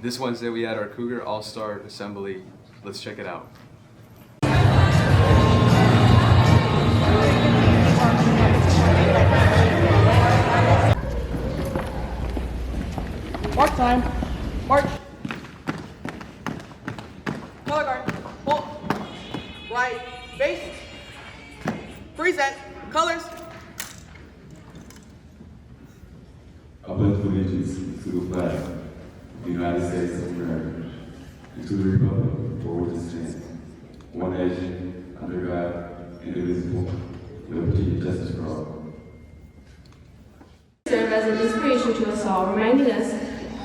This Wednesday we had our Cougar All-Star Assembly. Let's check it out. March time. March. Color guard. Pull. Right. Face. Present. Colors. I pledge allegiance to the flag of the United States of America and to the republic for which it stands, one nation, under God, indivisible, with liberty and justice for all. Serve as an inspiration to us all, reminding us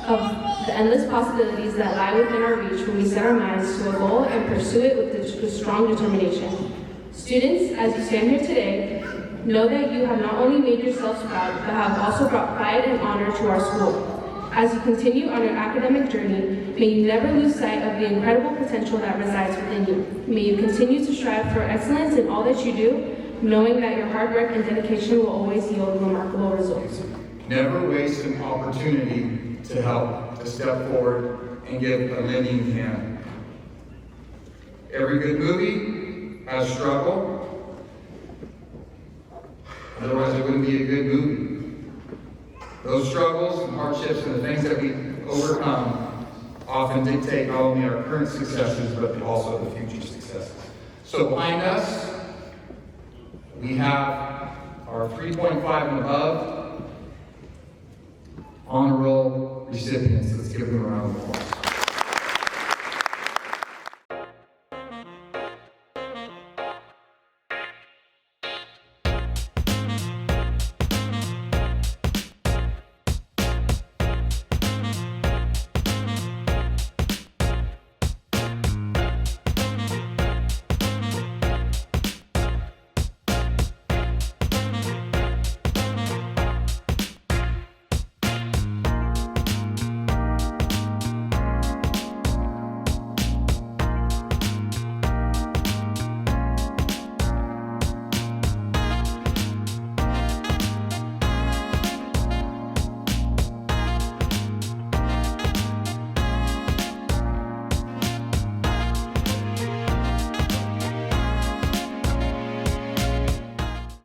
of the endless possibilities that lie within our reach when we set our minds to a goal and pursue it with strong determination. Students, as you stand here today, know that you have not only made yourselves proud, but have also brought pride and honor to our school. As you continue on your academic journey, may you never lose sight of the incredible potential that resides within you. May you continue to strive for excellence in all that you do, knowing that your hard work and dedication will always yield remarkable results. Never waste an opportunity to help, to step forward and give a lending hand. Every good movie has struggle. Otherwise, it wouldn't be a good movie. Those struggles and hardships and the things that we overcome often dictate not only our current successes, but also the future successes. So behind us, we have our 3.5 and above honor roll recipients. Let's give them a round of applause.